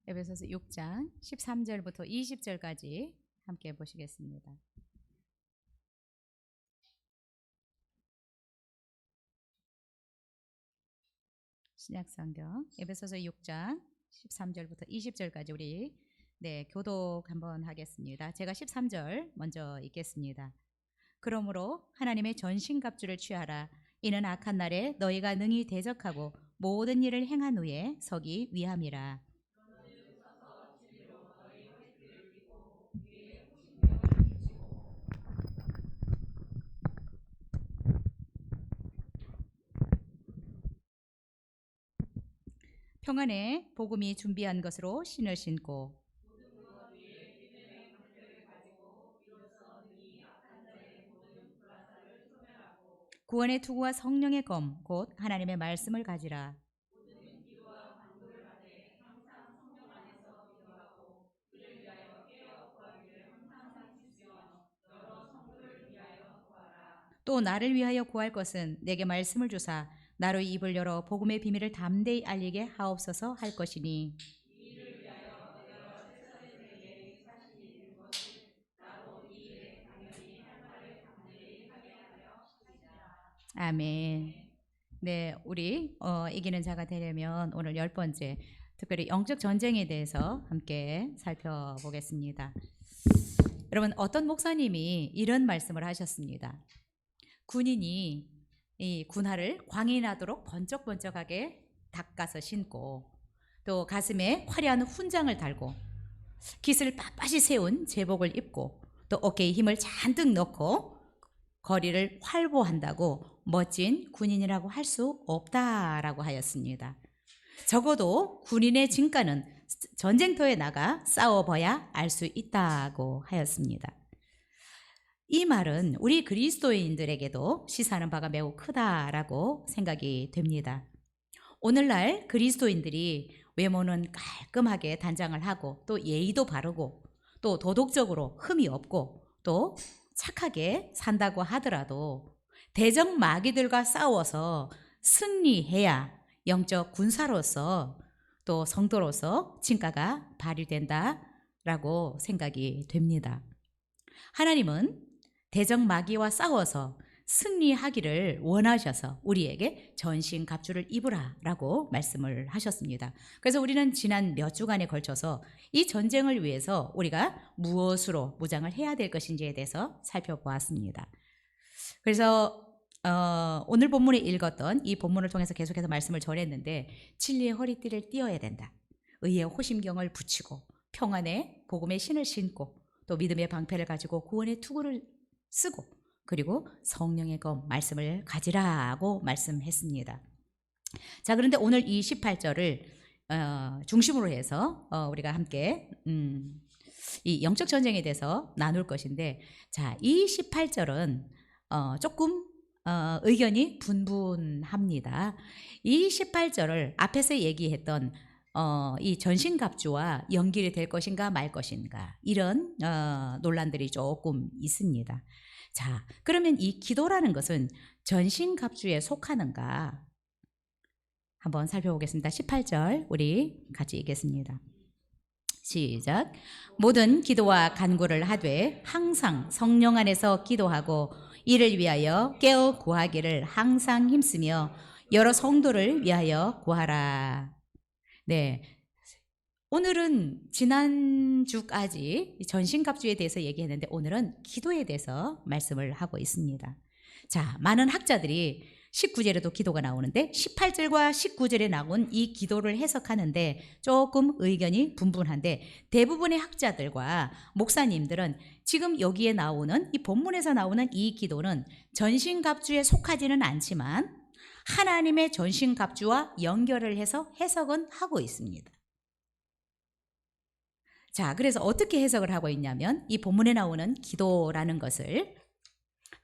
에베소서 6장 13절부터 20절까지 함께 보시겠습니다. 신약성경 에베소서 6장 13절부터 20절까지 우리 교독 한번 하겠습니다. 제가 13절 먼저 읽겠습니다. 그러므로 하나님의 전신갑주를 취하라. 이는 악한 날에 너희가 능히 대적하고 모든 일을 행한 후에 서기 위함이라. 평안의 복음이 준비한 것으로 신을 신고 구원의 투구와 성령의 검 곧 하나님의 말씀을 가지라. 또 나를 위하여 구할 것은 내게 말씀을 주사 나로 입을 열어 복음의 비밀을 담대히 알리게 하옵소서 할 것이니. 아멘. 우리 이기는 자가 되려면 오늘 10번째 특별히 영적 전쟁에 대해서 함께 살펴보겠습니다. 여러분, 어떤 목사님이 이런 말씀을 하셨습니다. 군인이 이 군화를 광이 나도록 번쩍번쩍하게 닦아서 신고 또 가슴에 화려한 훈장을 달고 깃을 빳빳이 세운 제복을 입고 또 어깨에 힘을 잔뜩 넣고 거리를 활보한다고 멋진 군인이라고 할 수 없다라고 하였습니다. 적어도 군인의 진가는 전쟁터에 나가 싸워봐야 알 수 있다고 하였습니다. 이 말은 우리 그리스도인들에게도 시사하는 바가 매우 크다라고 생각이 됩니다. 오늘날 그리스도인들이 외모는 깔끔하게 단장을 하고 또 예의도 바르고 또 도덕적으로 흠이 없고 또 착하게 산다고 하더라도 대적 마귀들과 싸워서 승리해야 영적 군사로서 또 성도로서 진가가 발휘된다라고 생각이 됩니다. 하나님은 대적 마귀와 싸워서 승리하기를 원하셔서 우리에게 전신갑주를 입으라라고 말씀을 하셨습니다. 그래서 우리는 지난 몇 주간에 걸쳐서 이 전쟁을 위해서 우리가 무엇으로 무장을 해야 될 것인지에 대해서 살펴보았습니다. 그래서 오늘 본문에 읽었던 이 본문을 통해서 계속해서 말씀을 전했는데 진리의 허리띠를 띄어야 된다. 의의 호심경을 붙이고 평안의 복음의 신을 신고 또 믿음의 방패를 가지고 구원의 투구를 쓰고 그리고 성령의 검 말씀을 가지라고 말씀했습니다. 자, 그런데 오늘 이 18절을 중심으로 해서 우리가 함께 이 영적 전쟁에 대해서 나눌 것인데, 자, 이 18절은 조금 의견이 분분합니다. 이 18절을 앞에서 얘기했던 이 전신갑주와 연결이 될 것인가 말 것인가 이런 논란들이 조금 있습니다. 자, 그러면 이 기도라는 것은 전신갑주에 속하는가 한번 살펴보겠습니다. 18절 우리 같이 읽겠습니다. 시작. 모든 기도와 간구를 하되 항상 성령 안에서 기도하고 이를 위하여 깨어 구하기를 항상 힘쓰며 여러 성도를 위하여 구하라. 오늘은 지난주까지 전신갑주에 대해서 얘기했는데 오늘은 기도에 대해서 말씀을 하고 있습니다. 자, 많은 학자들이 19절에도 기도가 나오는데 18절과 19절에 나온 이 기도를 해석하는데 조금 의견이 분분한데 대부분의 학자들과 목사님들은 지금 여기에 나오는 이 본문에서 나오는 이 기도는 전신갑주에 속하지는 않지만 하나님의 전신갑주와 연결을 해서 해석은 하고 있습니다. 자, 그래서 어떻게 해석을 하고 있냐면 이 본문에 나오는 기도라는 것을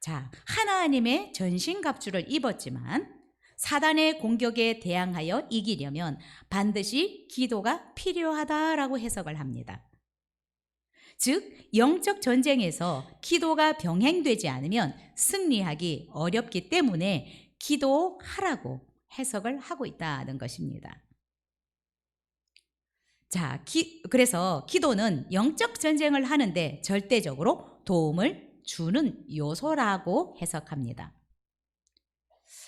자, 하나님의 전신갑주를 입었지만 사단의 공격에 대항하여 이기려면 반드시 기도가 필요하다라고 해석을 합니다. 즉, 영적 전쟁에서 기도가 병행되지 않으면 승리하기 어렵기 때문에 기도하라고 해석을 하고 있다는 것입니다. 자, 그래서 기도는 영적 전쟁을 하는데 절대적으로 도움을 주는 요소라고 해석합니다.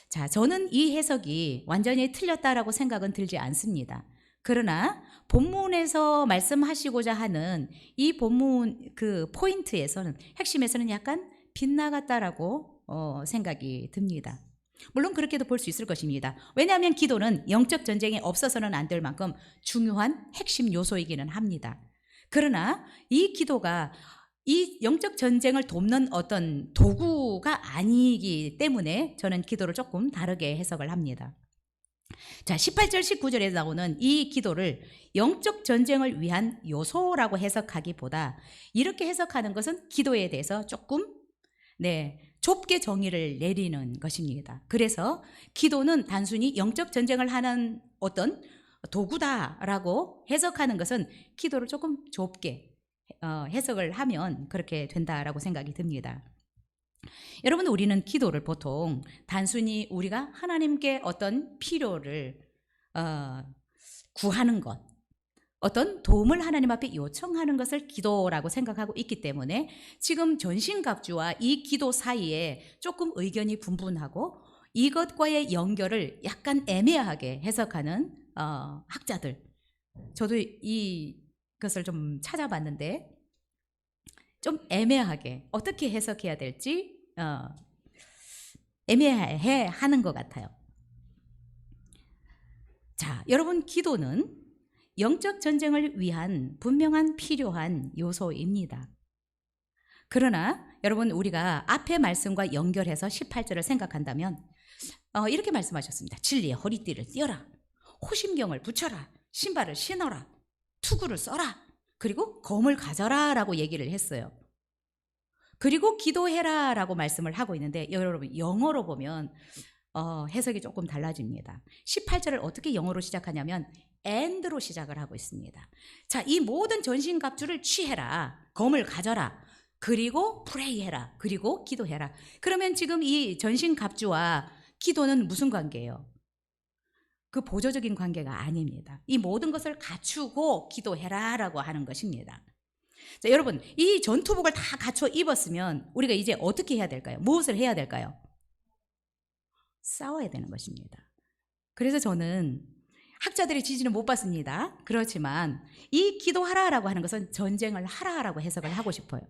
자, 저는 이 해석이 완전히 틀렸다라고 생각은 들지 않습니다. 그러나 본문에서 말씀하시고자 하는 이 본문 그 포인트에서는 핵심에서는 약간 빗나갔다라고 생각이 듭니다. 물론 그렇게도 볼 수 있을 것입니다. 왜냐하면 기도는 영적 전쟁에 없어서는 안 될 만큼 중요한 핵심 요소이기는 합니다. 그러나 이 기도가 이 영적 전쟁을 돕는 어떤 도구가 아니기 때문에 저는 기도를 조금 다르게 해석을 합니다. 자, 18절 19절에 나오는 이 기도를 영적 전쟁을 위한 요소라고 해석하기보다 이렇게 해석하는 것은 기도에 대해서 조금 좁게 정의를 내리는 것입니다. 그래서 기도는 단순히 영적 전쟁을 하는 어떤 도구다라고 해석하는 것은 기도를 조금 좁게 해석을 하면 그렇게 된다라고 생각이 듭니다. 여러분, 우리는 기도를 보통 단순히 우리가 하나님께 어떤 필요를 구하는 것, 어떤 도움을 하나님 앞에 요청하는 것을 기도라고 생각하고 있기 때문에 지금 전신갑주와 이 기도 사이에 조금 의견이 분분하고 이것과의 연결을 약간 애매하게 해석하는 학자들, 저도 이것을 좀 찾아봤는데 좀 애매하게 어떻게 해석해야 될지 애매해 하는 것 같아요. 자, 여러분, 기도는 영적 전쟁을 위한 분명한 필요한 요소입니다. 그러나 여러분, 우리가 앞의 말씀과 연결해서 18절을 생각한다면 이렇게 말씀하셨습니다. 진리의 허리띠를 띄어라, 호심경을 붙여라, 신발을 신어라, 투구를 써라, 그리고 검을 가져라 라고 얘기를 했어요. 그리고 기도해라 라고 말씀을 하고 있는데 여러분, 영어로 보면 해석이 조금 달라집니다. 18절을 어떻게 영어로 시작하냐면 and로 시작을 하고 있습니다. 자, 이 모든 전신갑주를 취해라, 검을 가져라, 그리고 프레이해라, 그리고 기도해라. 그러면 지금 이 전신갑주와 기도는 무슨 관계예요? 그 보조적인 관계가 아닙니다. 이 모든 것을 갖추고 기도해라 라고 하는 것입니다. 자, 여러분, 이 전투복을 다 갖춰 입었으면 우리가 이제 어떻게 해야 될까요? 무엇을 해야 될까요? 싸워야 되는 것입니다. 그래서 저는 학자들의 지지는 못 받습니다. 그렇지만 이 기도하라라고 하는 것은 전쟁을 하라라고 해석을 하고 싶어요.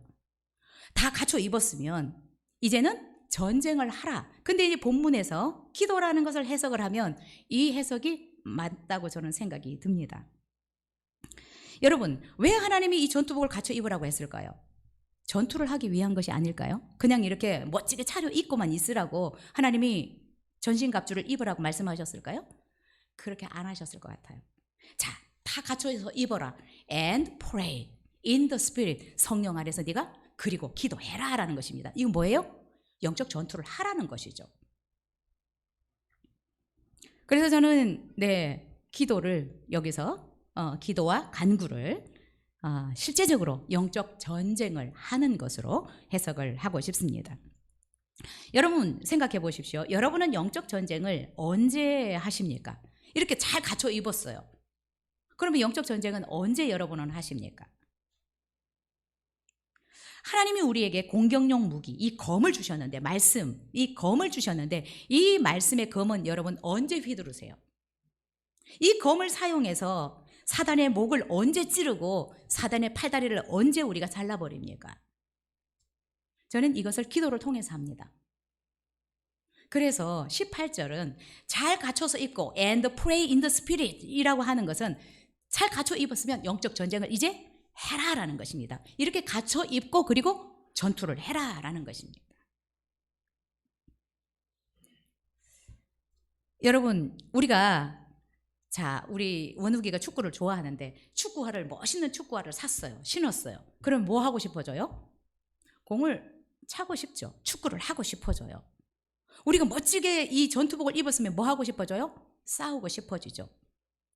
다 갖춰 입었으면 이제는 전쟁을 하라. 근데 이 본문에서 기도라는 것을 해석을 하면 이 해석이 맞다고 저는 생각이 듭니다. 여러분, 왜 하나님이 이 전투복을 갖춰 입으라고 했을까요? 전투를 하기 위한 것이 아닐까요? 그냥 이렇게 멋지게 차려 입고만 있으라고 하나님이 전신갑주를 입으라고 말씀하셨을까요? 그렇게 안 하셨을 것 같아요. 자, 다 갖춰서 입어라. And pray in the spirit. 성령 안에서 네가 그리고 기도해라 라는 것입니다. 이건 뭐예요? 영적 전투를 하라는 것이죠. 그래서 저는 기도를 여기서 기도와 간구를 실제적으로 영적 전쟁을 하는 것으로 해석을 하고 싶습니다. 여러분, 생각해 보십시오. 여러분은 영적 전쟁을 언제 하십니까? 이렇게 잘 갖춰 입었어요. 그러면 영적 전쟁은 언제 여러분은 하십니까? 하나님이 우리에게 공격용 무기, 이 검을 주셨는데, 말씀, 이 검을 주셨는데, 이 말씀의 검은 여러분 언제 휘두르세요? 이 검을 사용해서 사단의 목을 언제 찌르고 사단의 팔다리를 언제 우리가 잘라버립니까? 저는 이것을 기도를 통해서 합니다. 그래서 18절은 잘 갖춰서 입고 and pray in the spirit 이라고 하는 것은 잘 갖춰 입었으면 영적 전쟁을 이제 해라라는 것입니다. 이렇게 갖춰 입고 그리고 전투를 해라라는 것입니다. 여러분, 우리 원욱이가 축구를 좋아하는데 축구화를, 멋있는 축구화를 샀어요. 신었어요. 그럼 뭐 하고 싶어져요? 공을 차고 싶죠. 축구를 하고 싶어져요. 우리가 멋지게 이 전투복을 입었으면 뭐 하고 싶어져요? 싸우고 싶어지죠.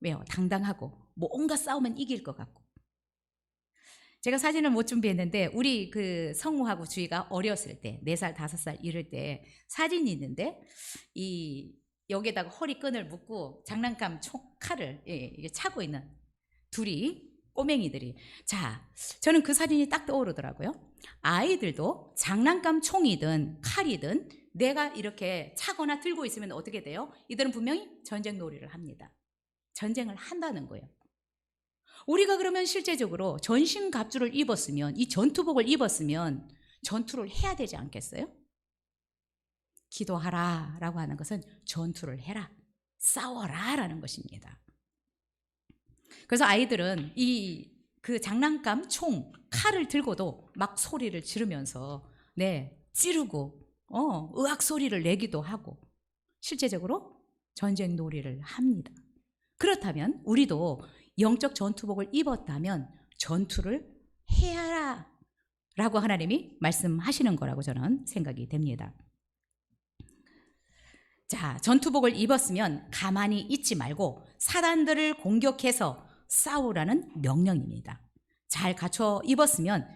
왜요? 당당하고 뭔가 싸우면 이길 것 같고. 제가 사진을 못 준비했는데 우리 그 성우하고 주희가 어렸을 때 4살, 5살 이럴 때 사진이 있는데 여기에다가 허리끈을 묶고 장난감 칼을 이게 차고 있는 둘이 꼬맹이들이. 자, 저는 그 사진이 딱 떠오르더라고요. 아이들도 장난감 총이든 칼이든 내가 이렇게 차거나 들고 있으면 어떻게 돼요? 이들은 분명히 전쟁 놀이를 합니다. 전쟁을 한다는 거예요. 우리가 그러면 실제적으로 전신갑주를 입었으면, 이 전투복을 입었으면 전투를 해야 되지 않겠어요? 기도하라 라고 하는 것은 전투를 해라, 싸워라 라는 것입니다. 그래서 아이들은 그 장난감 총, 칼을 들고도 막 소리를 지르면서 찌르고 의악 소리를 내기도 하고 실제적으로 전쟁 놀이를 합니다. 그렇다면 우리도 영적 전투복을 입었다면 전투를 해야 라고 하나님이 말씀하시는 거라고 저는 생각이 됩니다. 자, 전투복을 입었으면 가만히 있지 말고 사단들을 공격해서 싸우라는 명령입니다. 잘 갖춰 입었으면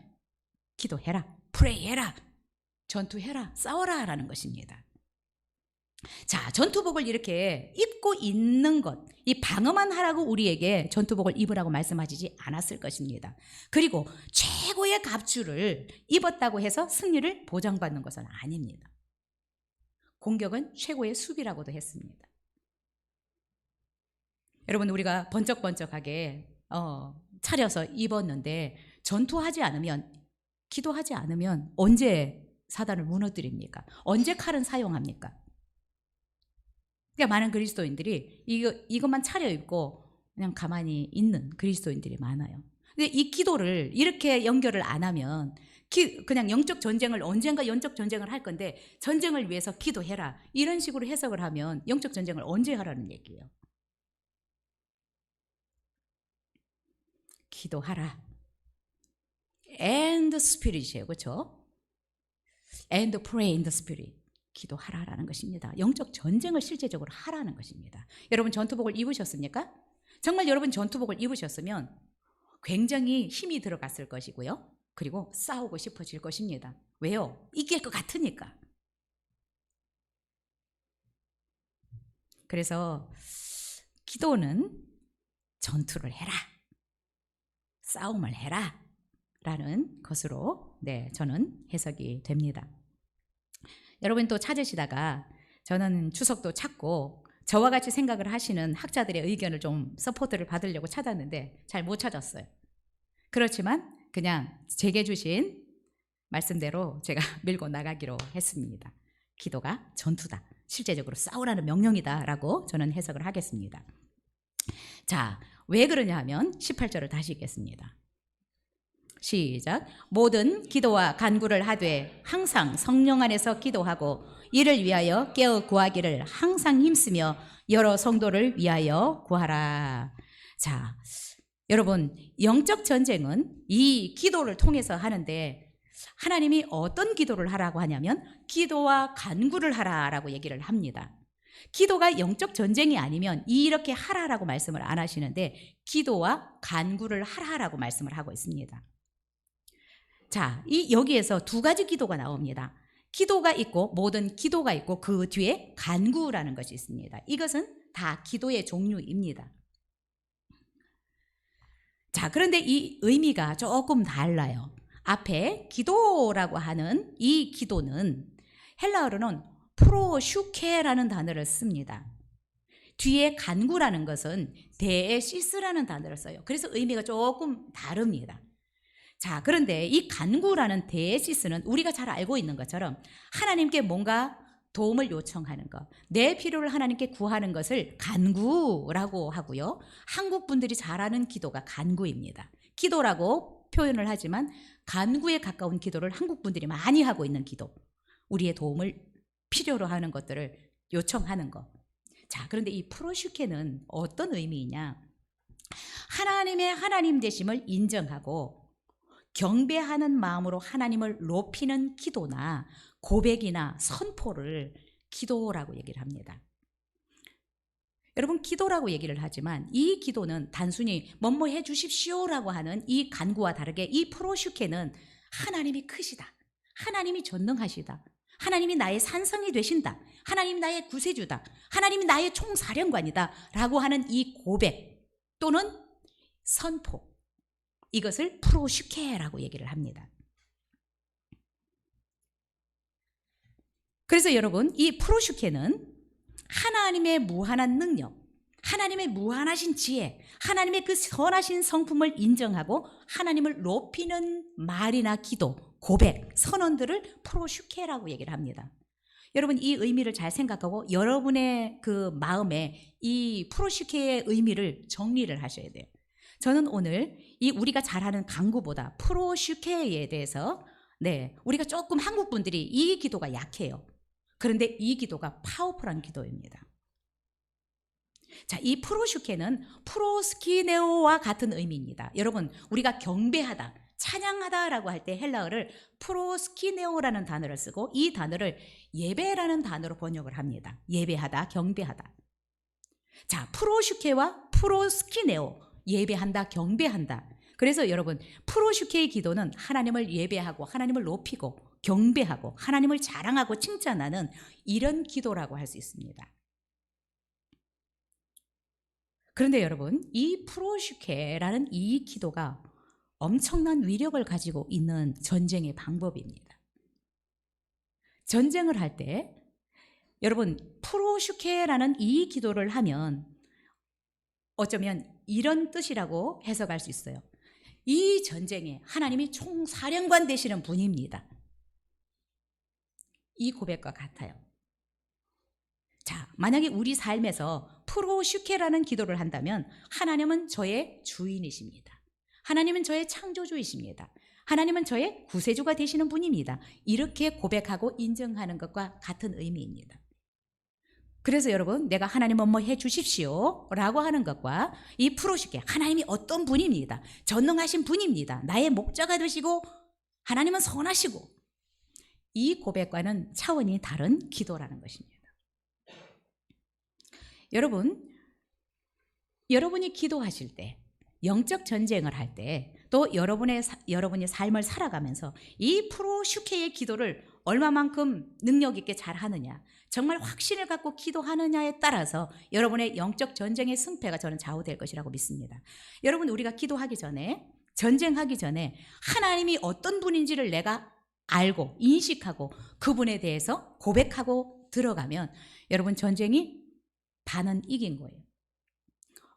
기도해라, 프레이해라, 전투해라, 싸워라 라는 것입니다. 자, 전투복을 이렇게 입고 있는 것, 이 방어만 하라고 우리에게 전투복을 입으라고 말씀하시지 않았을 것입니다. 그리고 최고의 갑주를 입었다고 해서 승리를 보장받는 것은 아닙니다. 공격은 최고의 수비라고도 했습니다. 여러분, 우리가 번쩍번쩍하게 차려서 입었는데 전투하지 않으면, 기도하지 않으면 언제 사단을 무너뜨립니까? 언제 칼은 사용합니까? 그러니까 많은 그리스도인들이 이것만 차려입고 그냥 가만히 있는 그리스도인들이 많아요. 근데 이 기도를 이렇게 연결을 안 하면 그냥 영적 전쟁을, 언젠가 영적 전쟁을 할 건데 전쟁을 위해서 기도해라, 이런 식으로 해석을 하면 영적 전쟁을 언제 하라는 얘기예요? 기도하라. And spirit이에요. 그렇죠? And pray in the spirit. 기도하라라는 것입니다. 영적 전쟁을 실제적으로 하라는 것입니다. 여러분 전투복을 입으셨습니까? 정말 여러분 전투복을 입으셨으면 굉장히 힘이 들어갔을 것이고요. 그리고 싸우고 싶어질 것입니다. 왜요? 이길 것 같으니까. 그래서 기도는 전투를 해라, 싸움을 해라 라는 것으로 저는 해석이 됩니다. 여러분 또 찾으시다가 저는 추석도 찾고 저와 같이 생각을 하시는 학자들의 의견을 좀 서포트를 받으려고 찾았는데 잘 못 찾았어요. 그렇지만 그냥 제게 주신 말씀대로 제가 밀고 나가기로 했습니다. 기도가 전투다, 실제적으로 싸우라는 명령이다 라고 저는 해석을 하겠습니다. 자, 왜 그러냐 하면 18절을 다시 읽겠습니다. 시작. 모든 기도와 간구를 하되 항상 성령 안에서 기도하고 이를 위하여 깨어 구하기를 항상 힘쓰며 여러 성도를 위하여 구하라. 자, 여러분 영적 전쟁은 이 기도를 통해서 하는데 하나님이 어떤 기도를 하라고 하냐면 기도와 간구를 하라라고 얘기를 합니다. 기도가 영적 전쟁이 아니면 이렇게 하라라고 말씀을 안 하시는데 기도와 간구를 하라라고 말씀을 하고 있습니다. 자, 여기에서 두 가지 기도가 나옵니다. 기도가 있고 모든 기도가 있고 그 뒤에 간구라는 것이 있습니다. 이것은 다 기도의 종류입니다. 자, 그런데 이 의미가 조금 달라요. 앞에 기도라고 하는 이 기도는 헬라어로는 프로슈케라는 단어를 씁니다. 뒤에 간구라는 것은 데에시스라는 단어를 써요. 그래서 의미가 조금 다릅니다. 자, 그런데 이 간구라는 데에시스는 우리가 잘 알고 있는 것처럼 하나님께 뭔가 도움을 요청하는 것, 내 필요를 하나님께 구하는 것을 간구라고 하고요. 한국 분들이 잘 아는 기도가 간구입니다. 기도라고 표현을 하지만 간구에 가까운 기도를 한국 분들이 많이 하고 있는 기도, 우리의 도움을 필요로 하는 것들을 요청하는 것. 자, 그런데 이 프로슈케는 어떤 의미이냐? 하나님의 하나님 되심을 인정하고 경배하는 마음으로 하나님을 높이는 기도나 고백이나 선포를 기도라고 얘기를 합니다. 여러분 기도라고 얘기를 하지만 이 기도는 단순히 뭐뭐 해 주십시오라고 하는 이 간구와 다르게 이 프로슈케는 하나님이 크시다, 하나님이 전능하시다, 하나님이 나의 산성이 되신다, 하나님이 나의 구세주다, 하나님이 나의 총사령관이다 라고 하는 이 고백 또는 선포, 이것을 프로슈케라고 얘기를 합니다. 그래서 여러분, 이 프로슈케는 하나님의 무한한 능력, 하나님의 무한하신 지혜, 하나님의 그 선하신 성품을 인정하고 하나님을 높이는 말이나 기도, 고백, 선언들을 프로슈케라고 얘기를 합니다. 여러분, 이 의미를 잘 생각하고 여러분의 그 마음에 이 프로슈케의 의미를 정리를 하셔야 돼요. 저는 오늘 이 우리가 잘 하는 강구보다 프로슈케에 대해서 우리가 조금 한국 분들이 이 기도가 약해요. 그런데 이 기도가 파워풀한 기도입니다. 자, 이 프로슈케는 프로스키네오와 같은 의미입니다. 여러분, 우리가 경배하다, 찬양하다라고 할 때 헬라어를 프로스키네오라는 단어를 쓰고 이 단어를 예배라는 단어로 번역을 합니다. 예배하다, 경배하다. 자, 프로슈케와 프로스키네오, 예배한다, 경배한다. 그래서 여러분, 프로슈케의 기도는 하나님을 예배하고 하나님을 높이고 경배하고 하나님을 자랑하고 칭찬하는 이런 기도라고 할 수 있습니다. 그런데 여러분, 이 프로슈케라는 이 기도가 엄청난 위력을 가지고 있는 전쟁의 방법입니다. 전쟁을 할 때 여러분, 프로슈케라는 이 기도를 하면 어쩌면 이런 뜻이라고 해석할 수 있어요. 이 전쟁에 하나님이 총사령관 되시는 분입니다. 이 고백과 같아요. 자, 만약에 우리 삶에서 프로슈케라는 기도를 한다면 하나님은 저의 주인이십니다. 하나님은 저의 창조주이십니다. 하나님은 저의 구세주가 되시는 분입니다. 이렇게 고백하고 인정하는 것과 같은 의미입니다. 그래서 여러분, 내가 하나님은 뭐 해주십시오 라고 하는 것과 이 프로슈케, 하나님이 어떤 분입니다. 전능하신 분입니다. 나의 목자가 되시고 하나님은 선하시고, 이 고백과는 차원이 다른 기도라는 것입니다. 여러분이 기도하실 때, 영적 전쟁을 할 때, 또 여러분이 삶을 살아가면서 이 프로슈케의 기도를 얼마만큼 능력 있게 잘 하느냐, 정말 확신을 갖고 기도하느냐에 따라서 여러분의 영적 전쟁의 승패가 저는 좌우될 것이라고 믿습니다. 여러분, 우리가 기도하기 전에, 전쟁하기 전에 하나님이 어떤 분인지를 내가 알고 인식하고 그분에 대해서 고백하고 들어가면 여러분, 전쟁이 반은 이긴 거예요.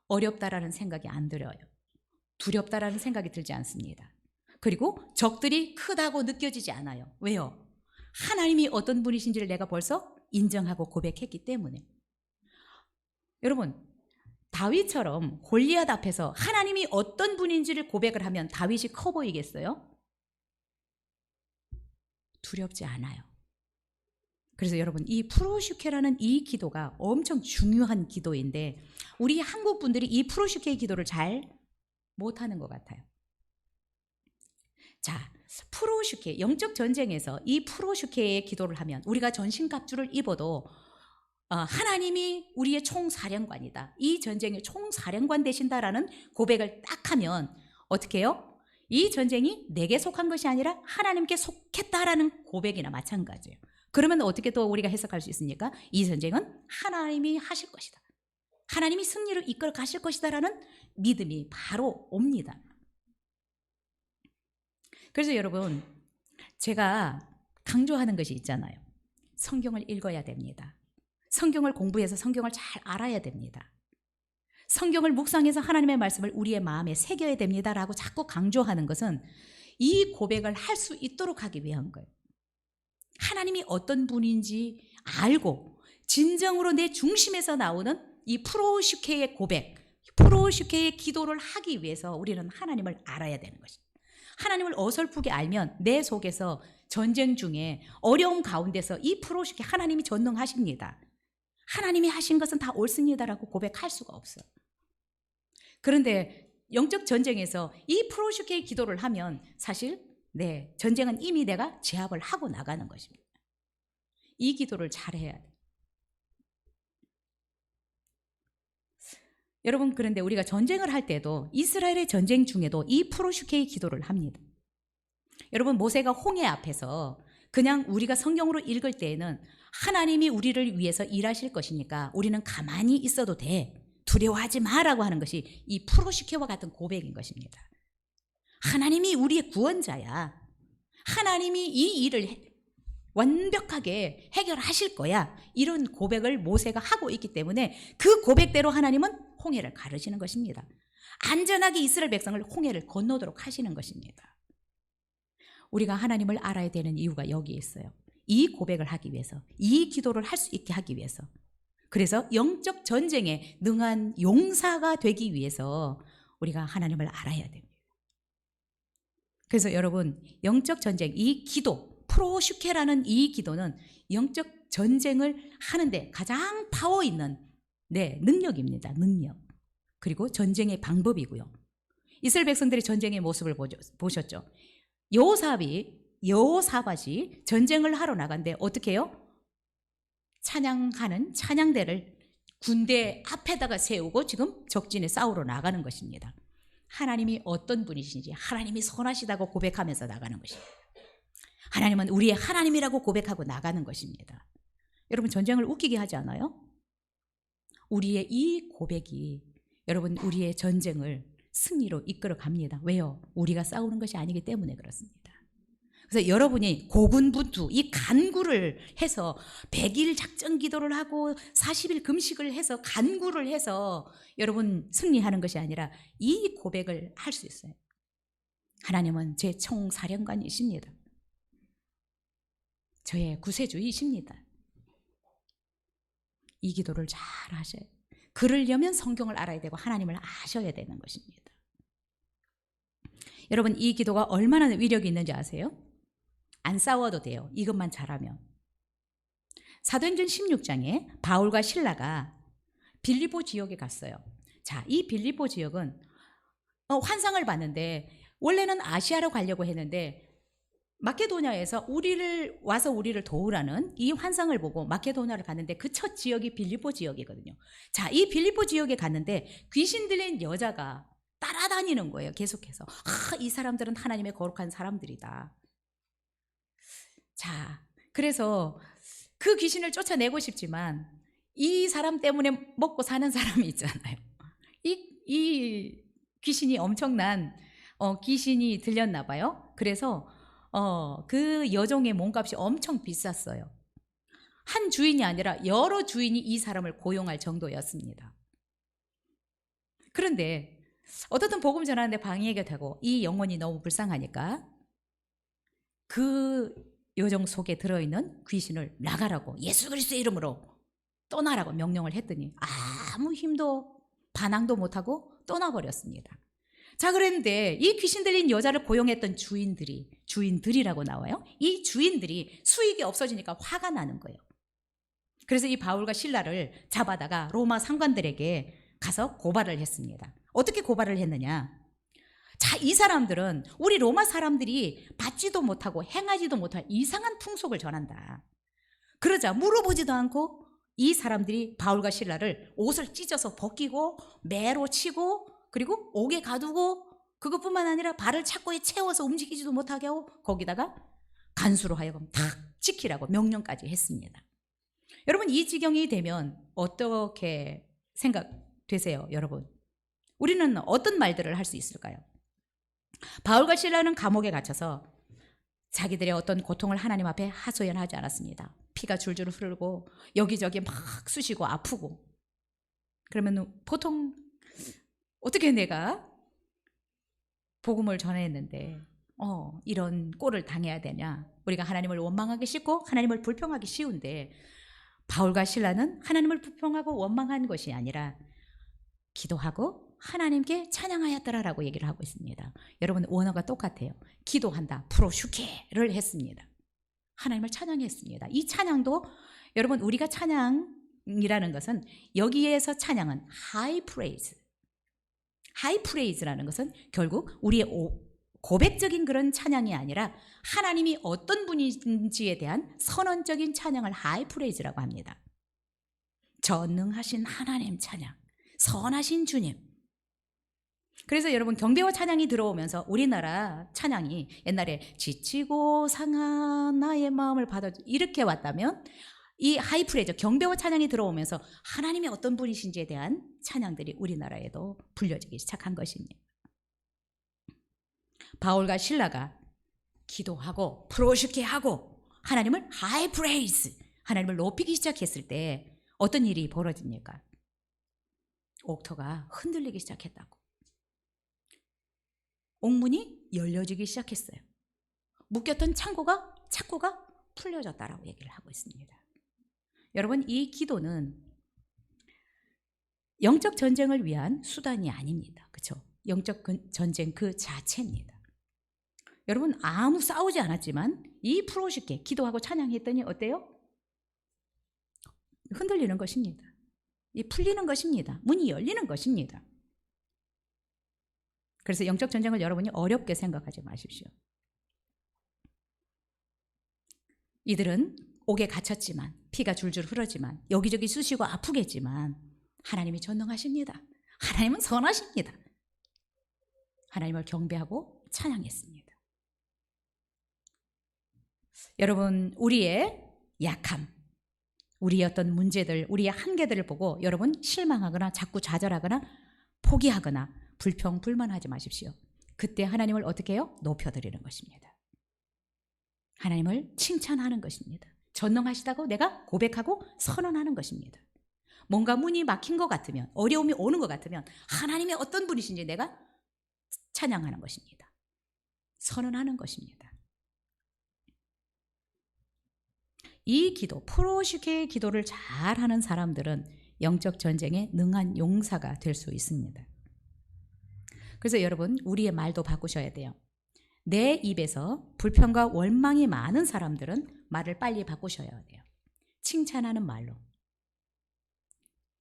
어렵다라는 생각이 안 들어요. 두렵다라는 생각이 들지 않습니다. 그리고 적들이 크다고 느껴지지 않아요. 왜요? 하나님이 어떤 분이신지를 내가 벌써 인정하고 고백했기 때문에. 여러분, 다윗처럼 골리앗 앞에서 하나님이 어떤 분인지를 고백을 하면 다윗이 커 보이겠어요? 두렵지 않아요. 그래서 여러분, 이 프로슈케라는 이 기도가 엄청 중요한 기도인데 우리 한국 분들이 이 프로슈케의 기도를 잘 못하는 것 같아요. 자, 프로슈케, 영적 전쟁에서 이 프로슈케의 기도를 하면 우리가 전신갑주를 입어도 하나님이 우리의 총사령관이다, 이 전쟁의 총사령관 되신다라는 고백을 딱 하면 어떻게 해요? 이 전쟁이 내게 속한 것이 아니라 하나님께 속했다라는 고백이나 마찬가지예요. 그러면 어떻게 또 우리가 해석할 수 있습니까? 이 전쟁은 하나님이 하실 것이다, 하나님이 승리를 이끌어 가실 것이다라는 믿음이 바로 옵니다. 그래서 여러분, 제가 강조하는 것이 있잖아요. 성경을 읽어야 됩니다. 성경을 공부해서 성경을 잘 알아야 됩니다. 성경을 묵상해서 하나님의 말씀을 우리의 마음에 새겨야 됩니다라고 자꾸 강조하는 것은 이 고백을 할 수 있도록 하기 위한 거예요. 하나님이 어떤 분인지 알고 진정으로 내 중심에서 나오는 이 프로슈케의 고백, 프로슈케의 기도를 하기 위해서 우리는 하나님을 알아야 되는 것입니다. 하나님을 어설프게 알면 내 속에서 전쟁 중에 어려움 가운데서 이 프로슈케, 하나님이 전능하십니다, 하나님이 하신 것은 다 옳습니다라고 고백할 수가 없어요. 그런데 영적 전쟁에서 이 프로슈케의 기도를 하면 사실 전쟁은 이미 내가 제압을 하고 나가는 것입니다. 이 기도를 잘해야 돼요. 여러분, 그런데 우리가 전쟁을 할 때도 이스라엘의 전쟁 중에도 이 프로슈케의 기도를 합니다. 여러분, 모세가 홍해 앞에서 그냥 우리가 성경으로 읽을 때에는 하나님이 우리를 위해서 일하실 것이니까 우리는 가만히 있어도 돼, 두려워하지 마라고 하는 것이 이 프로시케와 같은 고백인 것입니다. 하나님이 우리의 구원자야. 하나님이 이 일을 완벽하게 해결하실 거야. 이런 고백을 모세가 하고 있기 때문에 그 고백대로 하나님은 홍해를 가르시는 것입니다. 안전하게 이스라엘 백성을 홍해를 건너도록 하시는 것입니다. 우리가 하나님을 알아야 되는 이유가 여기에 있어요. 이 고백을 하기 위해서, 이 기도를 할 수 있게 하기 위해서. 그래서 영적 전쟁에 능한 용사가 되기 위해서 우리가 하나님을 알아야 됩니다. 그래서 여러분, 영적 전쟁, 이 기도, 프로슈케라는 이 기도는 영적 전쟁을 하는데 가장 파워 있는 능력입니다. 능력. 그리고 전쟁의 방법이고요. 이스라엘 백성들이 전쟁의 모습을 보셨죠. 여호사밧이 전쟁을 하러 나간데 어떻게 해요? 찬양하는 찬양대를 군대 앞에다가 세우고 지금 적진에 싸우러 나가는 것입니다. 하나님이 어떤 분이신지 하나님이 선하시다고 고백하면서 나가는 것입니다. 하나님은 우리의 하나님이라고 고백하고 나가는 것입니다. 여러분, 전쟁을 웃기게 하지 않아요? 우리의 이 고백이 여러분 우리의 전쟁을 승리로 이끌어 갑니다. 왜요? 우리가 싸우는 것이 아니기 때문에 그렇습니다. 그래서 여러분이 고군분투 이 간구를 해서 100일 작전 기도를 하고 40일 금식을 해서 간구를 해서 여러분 승리하는 것이 아니라 이 고백을 할 수 있어요. 하나님은 제 총사령관이십니다. 저의 구세주이십니다. 이 기도를 잘 하셔야 돼요. 그러려면 성경을 알아야 되고 하나님을 아셔야 되는 것입니다. 여러분, 이 기도가 얼마나 위력이 있는지 아세요? 안 싸워도 돼요. 이것만 잘하면. 사도행전 16장에 바울과 실라가 빌립보 지역에 갔어요. 자, 이 빌립보 지역은 환상을 봤는데 원래는 아시아로 가려고 했는데 마케도냐에서 우리를 도우라는 이 환상을 보고 마케도냐를 갔는데 그 첫 지역이 빌립보 지역이거든요. 자, 이 빌립보 지역에 갔는데 귀신 들린 여자가 따라다니는 거예요. 계속해서. 이 사람들은 하나님의 거룩한 사람들이다. 자, 그래서 그 귀신을 쫓아내고 싶지만 이 사람 때문에 먹고 사는 사람이 있잖아요. 이 귀신이 엄청난 귀신이 들렸나 봐요. 그래서 그 여종의 몸값이 엄청 비쌌어요. 한 주인이 아니라 여러 주인이 이 사람을 고용할 정도였습니다. 그런데 어떻든 복음 전하는데 방해가 되고 이 영혼이 너무 불쌍하니까 그 여종 속에 들어있는 귀신을 나가라고 예수 그리스도의 이름으로 떠나라고 명령을 했더니 아무 힘도 반항도 못하고 떠나버렸습니다. 자, 그런데 이 귀신 들린 여자를 고용했던 주인들이라고 나와요. 이 주인들이 수익이 없어지니까 화가 나는 거예요. 그래서 이 바울과 실라를 잡아다가 로마 상관들에게 가서 고발을 했습니다. 어떻게 고발을 했느냐? 자, 이 사람들은 우리 로마 사람들이 받지도 못하고 행하지도 못할 이상한 풍속을 전한다. 그러자 물어보지도 않고 이 사람들이 바울과 실라를 옷을 찢어서 벗기고 매로 치고 그리고 옥에 가두고 그것뿐만 아니라 발을 착고에 채워서 움직이지도 못하게 하고 거기다가 간수로 하여금 탁 지키라고 명령까지 했습니다. 여러분, 이 지경이 되면 어떻게 생각되세요, 여러분? 우리는 어떤 말들을 할 수 있을까요? 바울과 실라는 감옥에 갇혀서 자기들의 어떤 고통을 하나님 앞에 하소연하지 않았습니다. 피가 줄줄 흐르고 여기저기 막 쑤시고 아프고. 그러면 보통 어떻게 내가 복음을 전했는데 이런 꼴을 당해야 되냐? 우리가 하나님을 원망하기 쉽고 하나님을 불평하기 쉬운데 바울과 실라는 하나님을 불평하고 원망한 것이 아니라 기도하고 하나님께 찬양하였더라라고 얘기를 하고 있습니다. 여러분, 원어가 똑같아요. 기도한다, 프로슈케를 했습니다. 하나님을 찬양했습니다. 이 찬양도 여러분, 우리가 찬양이라는 것은 여기에서 찬양은 하이 프레이즈. 하이 프레이즈라는 것은 결국 우리의 고백적인 그런 찬양이 아니라 하나님이 어떤 분인지에 대한 선언적인 찬양을 하이 프레이즈라고 합니다. 전능하신 하나님 찬양, 선하신 주님. 그래서 여러분, 경배와 찬양이 들어오면서 우리나라 찬양이 옛날에 지치고 상한 나의 마음을 받아줘 이렇게 왔다면 이 하이프레저 경배와 찬양이 들어오면서 하나님이 어떤 분이신지에 대한 찬양들이 우리나라에도 불려지기 시작한 것입니다. 바울과 실라가 기도하고 프로슈케하고 하나님을 하이프레이스, 하나님을 높이기 시작했을 때 어떤 일이 벌어집니까? 옥토가 흔들리기 시작했다고. 옥문이 열려지기 시작했어요. 묶였던 창고가 풀려졌다라고 얘기를 하고 있습니다. 여러분, 이 기도는 영적 전쟁을 위한 수단이 아닙니다. 그렇죠? 영적 전쟁 그 자체입니다. 여러분, 아무 싸우지 않았지만 이 프로쉽게 기도하고 찬양했더니 어때요? 흔들리는 것입니다. 이 풀리는 것입니다. 문이 열리는 것입니다. 그래서 영적 전쟁을 여러분이 어렵게 생각하지 마십시오. 이들은 옥에 갇혔지만, 피가 줄줄 흐르지만, 여기저기 쑤시고 아프겠지만 하나님이 전능하십니다. 하나님은 선하십니다. 하나님을 경배하고 찬양했습니다. 여러분, 우리의 약함, 우리의 어떤 문제들, 우리의 한계들을 보고 여러분 실망하거나 자꾸 좌절하거나 포기하거나 불평, 불만하지 마십시오. 그때 하나님을 어떻게 해요? 높여드리는 것입니다. 하나님을 칭찬하는 것입니다. 전능하시다고 내가 고백하고 선언하는 것입니다. 뭔가 문이 막힌 것 같으면, 어려움이 오는 것 같으면 하나님이 어떤 분이신지 내가 찬양하는 것입니다. 선언하는 것입니다. 이 기도, 프로시케의 기도를 잘하는 사람들은 영적 전쟁에 능한 용사가 될 수 있습니다. 그래서 여러분, 우리의 말도 바꾸셔야 돼요. 내 입에서 불평과 원망이 많은 사람들은 말을 빨리 바꾸셔야 돼요. 칭찬하는 말로.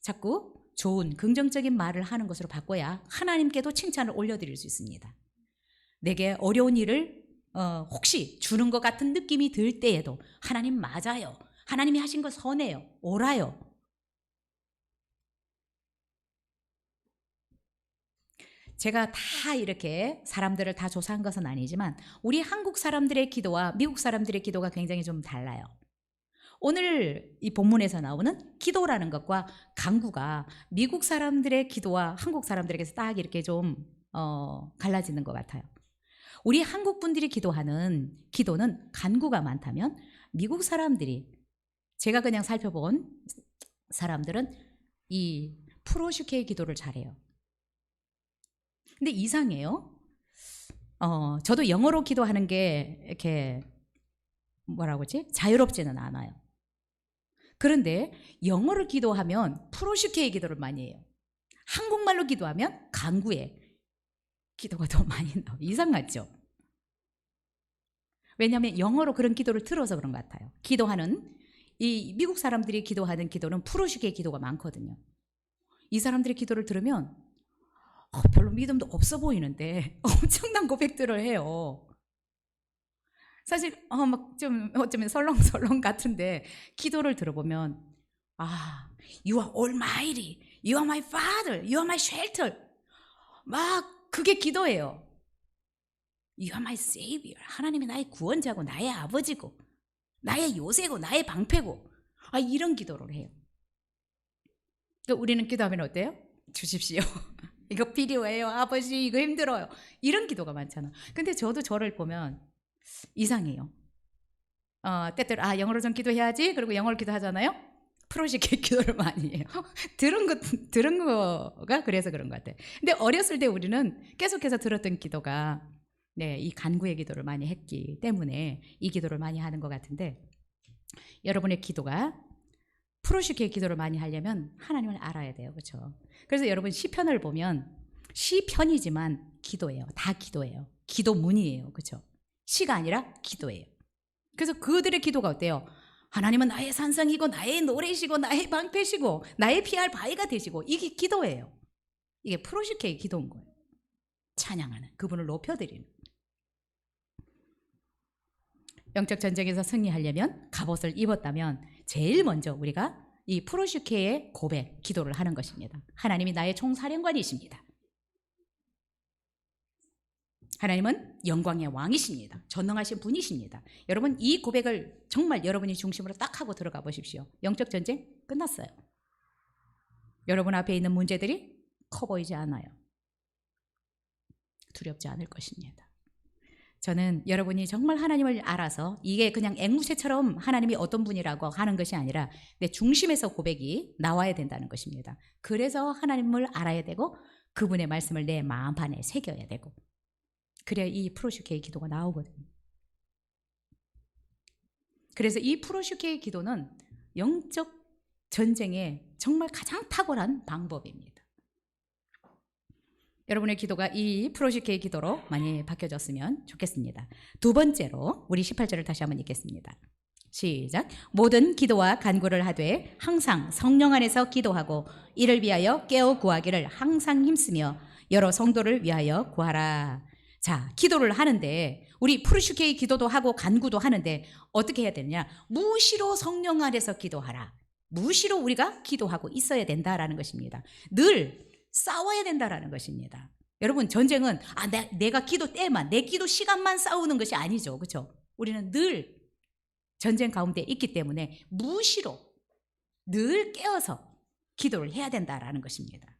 자꾸 좋은 긍정적인 말을 하는 것으로 바꿔야 하나님께도 칭찬을 올려드릴 수 있습니다. 내게 어려운 일을 혹시 주는 것 같은 느낌이 들 때에도 하나님 맞아요. 하나님이 하신 거 선해요. 옳아요. 제가 다 이렇게 사람들을 다 조사한 것은 아니지만 우리 한국 사람들의 기도와 미국 사람들의 기도가 굉장히 좀 달라요. 오늘 이 본문에서 나오는 기도라는 것과 간구가 미국 사람들의 기도와 한국 사람들에게서 딱 이렇게 좀 갈라지는 것 같아요. 우리 한국 분들이 기도하는 기도는 간구가 많다면 미국 사람들이, 제가 그냥 살펴본 사람들은 이 프로슈케의 기도를 잘해요. 근데 이상해요. 저도 영어로 기도하는 게 이렇게 뭐라고 하지? 자유롭지는 않아요. 그런데 영어로 기도하면 프로슈케의 기도를 많이 해요. 한국말로 기도하면 간구의 기도가 더 많이 나와요. 이상하죠? 왜냐하면 영어로 그런 기도를 들어서 그런 것 같아요. 기도하는 이 미국 사람들이 기도하는 기도는 프로슈케의 기도가 많거든요. 이 사람들의 기도를 들으면 별로 믿음도 없어 보이는데 엄청난 고백들을 해요. 사실 막 좀 어쩌면 설렁설렁 같은데 기도를 들어보면 You are almighty, You are my father, You are my shelter, 막 그게 기도예요. You are my savior, 하나님이 나의 구원자고 나의 아버지고 나의 요새고 나의 방패고 이런 기도를 해요. 그러니까 우리는 기도하면 어때요? 주십시오. 이거 필요해요. 아버지 이거 힘들어요. 이런 기도가 많잖아. 근데 저도 저를 보면 이상해요. 때때로 영어로 좀 기도해야지. 그리고 영어로 기도하잖아요. 프로시케 기도를 많이 해요. 들은 거가 그래서 그런 것 같아요. 근데 어렸을 때 우리는 계속해서 들었던 기도가 이 간구의 기도를 많이 했기 때문에 이 기도를 많이 하는 것 같은데, 여러분의 기도가 프로시케의 기도를 많이 하려면 하나님을 알아야 돼요. 그렇죠? 그래서 여러분 시편을 보면 시편이지만 기도예요. 다 기도예요. 기도문이에요. 그렇죠? 시가 아니라 기도예요. 그래서 그들의 기도가 어때요? 하나님은 나의 산성이고 나의 노래시고 나의 방패시고 나의 피할 바위가 되시고, 이게 기도예요. 이게 프로시케의 기도인 거예요. 찬양하는, 그분을 높여드리는. 영적 전쟁에서 승리하려면, 갑옷을 입었다면 제일 먼저 우리가 이 프로슈케의 고백, 기도를 하는 것입니다. 하나님이 나의 총사령관이십니다. 하나님은 영광의 왕이십니다. 전능하신 분이십니다. 여러분 이 고백을 정말 여러분이 중심으로 딱 하고 들어가 보십시오. 영적 전쟁 끝났어요. 여러분 앞에 있는 문제들이 커 보이지 않아요. 두렵지 않을 것입니다. 저는 여러분이 정말 하나님을 알아서 이게 그냥 앵무새처럼 하나님이 어떤 분이라고 하는 것이 아니라 내 중심에서 고백이 나와야 된다는 것입니다. 그래서 하나님을 알아야 되고 그분의 말씀을 내 마음판에 새겨야 되고 그래야 이 프로슈케의 기도가 나오거든요. 그래서 이 프로슈케의 기도는 영적 전쟁의 정말 가장 탁월한 방법입니다. 여러분의 기도가 이 프로슈케의 기도로 많이 바뀌어졌으면 좋겠습니다. 두 번째로 우리 18절을 다시 한번 읽겠습니다. 시작. 모든 기도와 간구를 하되 항상 성령 안에서 기도하고 이를 위하여 깨어 구하기를 항상 힘쓰며 여러 성도를 위하여 구하라. 자, 기도를 하는데 우리 프로슈케의 기도도 하고 간구도 하는데 어떻게 해야 되느냐? 무시로 성령 안에서 기도하라. 무시로 우리가 기도하고 있어야 된다라는 것입니다. 늘 싸워야 된다라는 것입니다. 여러분 전쟁은 내가 기도 때만 내 기도 시간만 싸우는 것이 아니죠. 그렇죠? 우리는 늘 전쟁 가운데 있기 때문에 무시로 늘 깨어서 기도를 해야 된다라는 것입니다.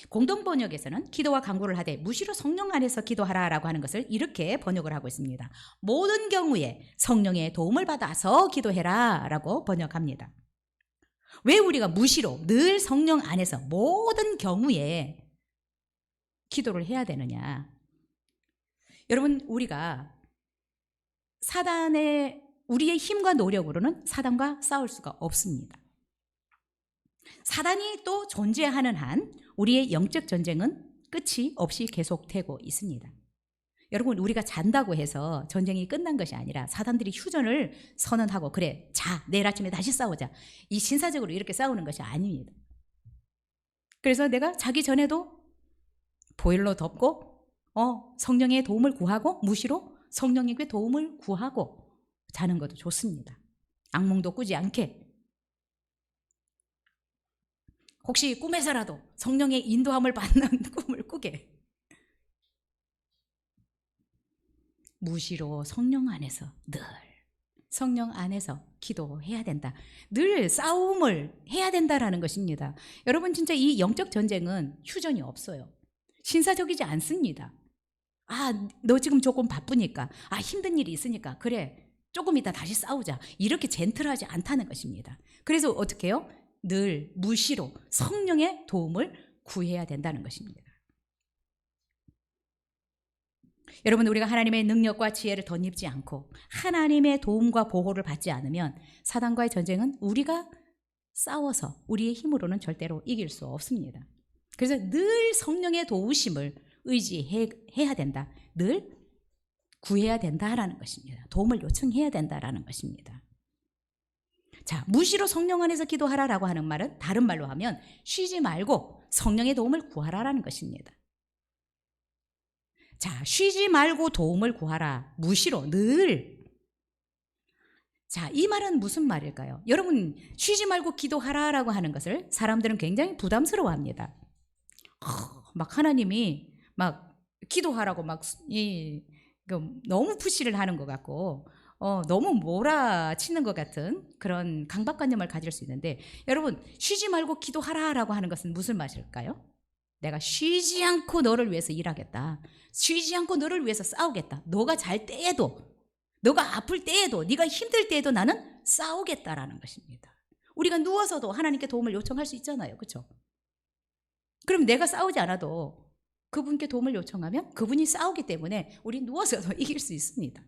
공동번역에서는 기도와 간구를 하되 무시로 성령 안에서 기도하라라고 하는 것을 이렇게 번역을 하고 있습니다. 모든 경우에 성령의 도움을 받아서 기도해라라고 번역합니다. 왜 우리가 무시로 늘 성령 안에서 모든 경우에 기도를 해야 되느냐? 여러분 우리가 우리의 힘과 노력으로는 사단과 싸울 수가 없습니다. 사단이 또 존재하는 한 우리의 영적 전쟁은 끝이 없이 계속되고 있습니다. 여러분 우리가 잔다고 해서 전쟁이 끝난 것이 아니라 사단들이 휴전을 선언하고 그래 자 내일 아침에 다시 싸우자 이 신사적으로 이렇게 싸우는 것이 아닙니다. 그래서 내가 자기 전에도 보일러 덮고 성령의 도움을 구하고 무시로 성령님께 도움을 구하고 자는 것도 좋습니다. 악몽도 꾸지 않게 혹시 꿈에서라도 성령의 인도함을 받는 꿈을 꾸게 무시로 성령 안에서 늘 성령 안에서 기도해야 된다. 늘 싸움을 해야 된다라는 것입니다. 여러분 진짜 이 영적 전쟁은 휴전이 없어요. 신사적이지 않습니다. 너 지금 조금 바쁘니까 힘든 일이 있으니까 그래 조금 이따 다시 싸우자 이렇게 젠틀하지 않다는 것입니다. 그래서 어떻게 해요? 늘 무시로 성령의 도움을 구해야 된다는 것입니다. 여러분 우리가 하나님의 능력과 지혜를 덧입지 않고 하나님의 도움과 보호를 받지 않으면 사단과의 전쟁은 우리가 싸워서 우리의 힘으로는 절대로 이길 수 없습니다. 그래서 늘 성령의 도우심을 의지해야 된다. 늘 구해야 된다라는 것입니다. 도움을 요청해야 된다라는 것입니다. 자, 무시로 성령 안에서 기도하라라고 하는 말은 다른 말로 하면 쉬지 말고 성령의 도움을 구하라라는 것입니다. 자, 쉬지 말고 도움을 구하라. 무시로 늘. 자, 이 말은 무슨 말일까요? 여러분, 쉬지 말고 기도하라라고 하는 것을 사람들은 굉장히 부담스러워합니다. 막 하나님이 막 기도하라고 너무 푸시를 하는 것 같고 너무 몰아치는 것 같은 그런 강박관념을 가질 수 있는데 여러분 쉬지 말고 기도하라라고 하는 것은 무슨 말일까요? 내가 쉬지 않고 너를 위해서 일하겠다. 쉬지 않고 너를 위해서 싸우겠다. 너가 잘 때에도 너가 아플 때에도 네가 힘들 때에도 나는 싸우겠다라는 것입니다. 우리가 누워서도 하나님께 도움을 요청할 수 있잖아요. 그렇죠? 그럼 내가 싸우지 않아도 그분께 도움을 요청하면 그분이 싸우기 때문에 우리 누워서도 이길 수 있습니다.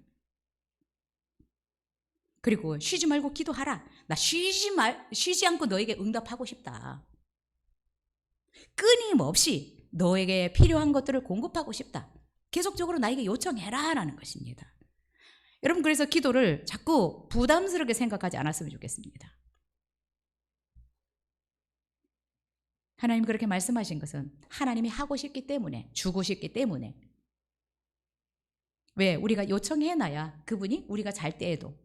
그리고 쉬지 말고 기도하라. 나 쉬지 않고 너에게 응답하고 싶다. 끊임없이 너에게 필요한 것들을 공급하고 싶다. 계속적으로 나에게 요청해라 라는 것입니다. 여러분 그래서 기도를 자꾸 부담스럽게 생각하지 않았으면 좋겠습니다. 하나님 그렇게 말씀하신 것은 하나님이 하고 싶기 때문에 주고 싶기 때문에 왜 우리가 요청해놔야 그분이 우리가 잘 때에도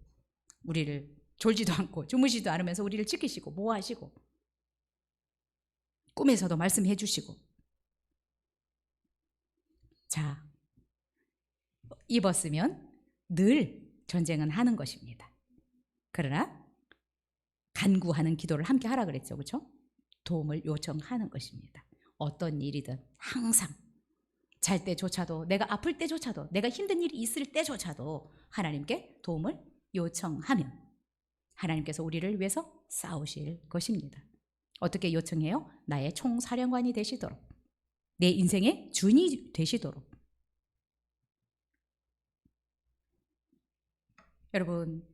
우리를 졸지도 않고 주무시지도 않으면서 우리를 지키시고 보호하시고 꿈에서도 말씀해 주시고 자 입었으면 늘 전쟁은 하는 것입니다. 그러나 간구하는 기도를 함께 하라 그랬죠. 그렇죠? 도움을 요청하는 것입니다. 어떤 일이든 항상 잘 때조차도, 내가 아플 때조차도, 내가 힘든 일이 있을 때조차도 하나님께 도움을 요청하면 하나님께서 우리를 위해서 싸우실 것입니다. 어떻게 요청해요? 나의 총사령관이 되시도록, 내 인생의 주인이 되시도록. 여러분,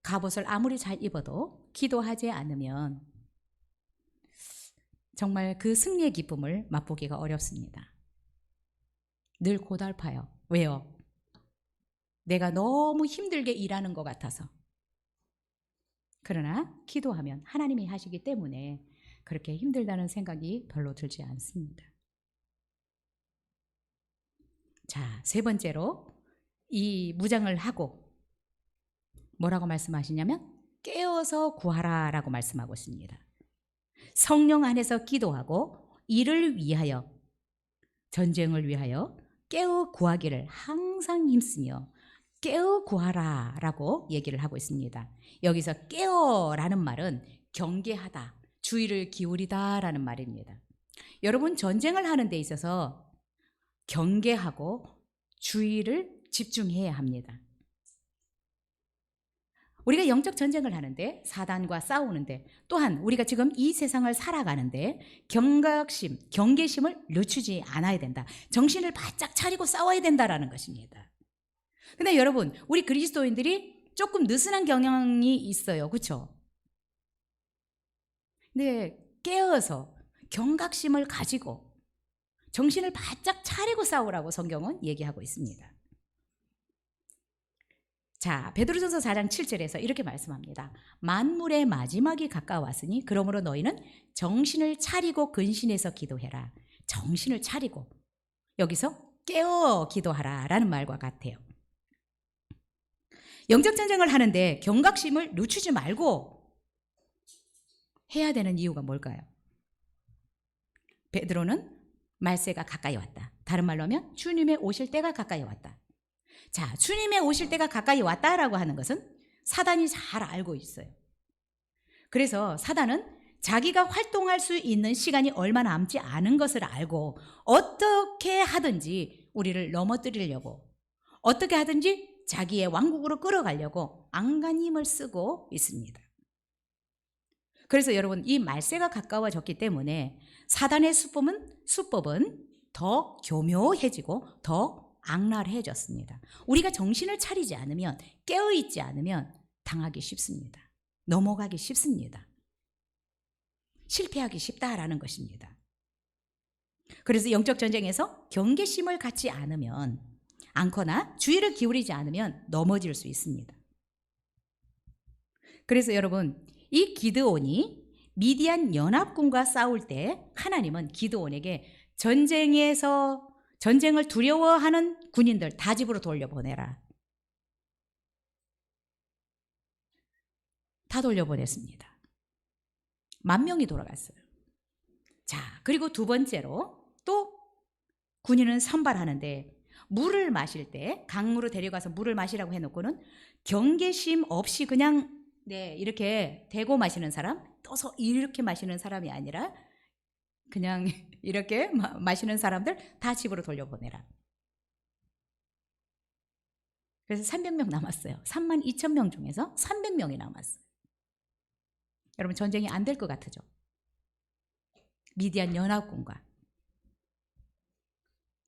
갑옷을 아무리 잘 입어도 기도하지 않으면 정말 그 승리의 기쁨을 맛보기가 어렵습니다. 늘 고달파요. 왜요? 내가 너무 힘들게 일하는 것 같아서. 그러나 기도하면 하나님이 하시기 때문에 그렇게 힘들다는 생각이 별로 들지 않습니다. 자, 세 번째로 이 무장을 하고 뭐라고 말씀하시냐면 깨어서 구하라 라고 말씀하고 있습니다. 성령 안에서 기도하고 이를 위하여, 전쟁을 위하여 깨어 구하기를 항상 힘쓰며 깨어 구하라 라고 얘기를 하고 있습니다. 여기서 깨어라는 말은 경계하다, 주의를 기울이다 라는 말입니다. 여러분, 전쟁을 하는 데 있어서 경계하고 주의를 집중해야 합니다. 우리가 영적 전쟁을 하는데, 사단과 싸우는데, 또한 우리가 지금 이 세상을 살아가는데 경각심, 경계심을 늦추지 않아야 된다. 정신을 바짝 차리고 싸워야 된다라는 것입니다. 근데 여러분, 우리 그리스도인들이 조금 느슨한 경향이 있어요. 그렇죠? 근데 깨어서 경각심을 가지고 정신을 바짝 차리고 싸우라고 성경은 얘기하고 있습니다. 자, 베드로전서 4장 7절에서 이렇게 말씀합니다. 만물의 마지막이 가까웠으니 그러므로 너희는 정신을 차리고 근신해서 기도해라. 정신을 차리고, 여기서 깨어 기도하라 라는 말과 같아요. 영적 전쟁을 하는데 경각심을 늦추지 말고 해야 되는 이유가 뭘까요? 베드로는 말세가 가까이 왔다. 다른 말로 하면 주님의 오실 때가 가까이 왔다. 자, 주님의 오실 때가 가까이 왔다라고 하는 것은 사단이 잘 알고 있어요. 그래서 사단은 자기가 활동할 수 있는 시간이 얼마 남지 않은 것을 알고 어떻게 하든지 우리를 넘어뜨리려고, 어떻게 하든지 자기의 왕국으로 끌어가려고 안간힘을 힘을 쓰고 있습니다. 그래서 여러분, 이 말세가 가까워졌기 때문에 사단의 수법은 더 교묘해지고 더 악랄해졌습니다. 우리가 정신을 차리지 않으면, 깨어있지 않으면 당하기 쉽습니다. 넘어가기 쉽습니다. 실패하기 쉽다라는 것입니다. 그래서 영적 전쟁에서 경계심을 갖지 않거나 주의를 기울이지 않으면 넘어질 수 있습니다. 그래서 여러분, 이 기드온이 미디안 연합군과 싸울 때 하나님은 기드온에게 전쟁을 두려워하는 군인들 다 집으로 돌려보내라. 다 돌려보냈습니다. 10,000명이 돌아갔어요. 자, 그리고 두 번째로 또 군인은 선발하는데, 물을 마실 때 강으로 데려가서 물을 마시라고 해놓고는 경계심 없이 그냥 이렇게 대고 마시는 사람, 떠서 이렇게 마시는 사람이 아니라 그냥 이렇게 마시는 사람들 다 집으로 돌려보내라. 그래서 300명 남았어요. 32,000명 중에서 300명이 남았어요. 여러분, 전쟁이 안 될 것 같으죠? 미디안 연합군과.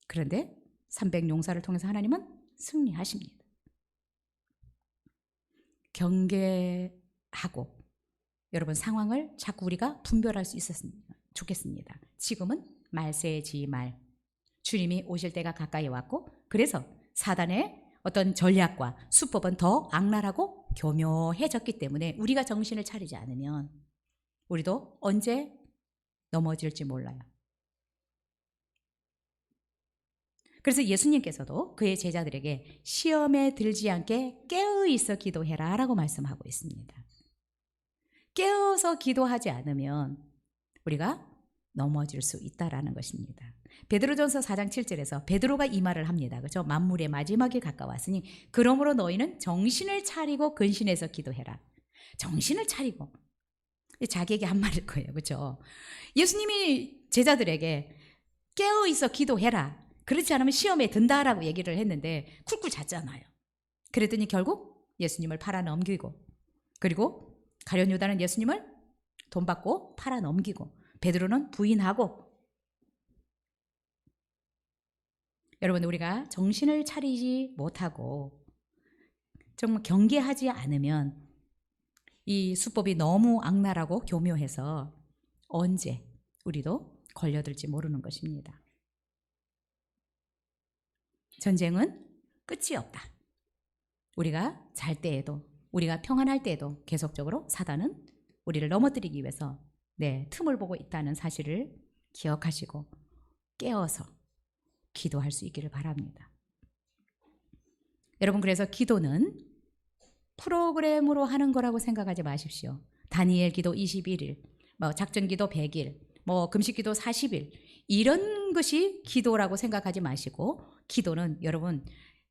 그런데 300용사를 통해서 하나님은 승리하십니다. 경계하고 여러분, 상황을 자꾸 우리가 분별할 수 있었으면 좋겠습니다. 지금은 말세지 말, 주님이 오실 때가 가까이 왔고, 그래서 사단의 어떤 전략과 수법은 더 악랄하고 교묘해졌기 때문에 우리가 정신을 차리지 않으면 우리도 언제 넘어질지 몰라요. 그래서 예수님께서도 그의 제자들에게 시험에 들지 않게 깨어있어 기도해라 라고 말씀하고 있습니다. 깨어서 기도하지 않으면 우리가 넘어질 수 있다라는 것입니다. 베드로전서 4장 7절에서 베드로가 이 말을 합니다. 그렇죠? 만물의 마지막에 가까웠으니 그러므로 너희는 정신을 차리고 근신해서 기도해라. 정신을 차리고. 자기에게 한 말일 거예요. 그렇죠? 예수님이 제자들에게 깨어 있어 기도해라. 그렇지 않으면 시험에 든다라고 얘기를 했는데 쿨쿨 잤잖아요. 그랬더니 결국 예수님을 팔아 넘기고, 그리고 가룟 유다는 예수님을 돈 받고 팔아 넘기고, 베드로는 부인하고. 여러분, 우리가 정신을 차리지 못하고 정말 경계하지 않으면 이 수법이 너무 악랄하고 교묘해서 언제 우리도 걸려들지 모르는 것입니다. 전쟁은 끝이 없다. 우리가 잘 때에도, 우리가 평안할 때에도 계속적으로 사단은 우리를 넘어뜨리기 위해서 틈을 보고 있다는 사실을 기억하시고 깨어서 기도할 수 있기를 바랍니다. 여러분, 그래서 기도는 프로그램으로 하는 거라고 생각하지 마십시오. 다니엘 기도 21일, 작전 기도 100일, 금식 기도 40일, 이런 것이 기도라고 생각하지 마시고, 기도는 여러분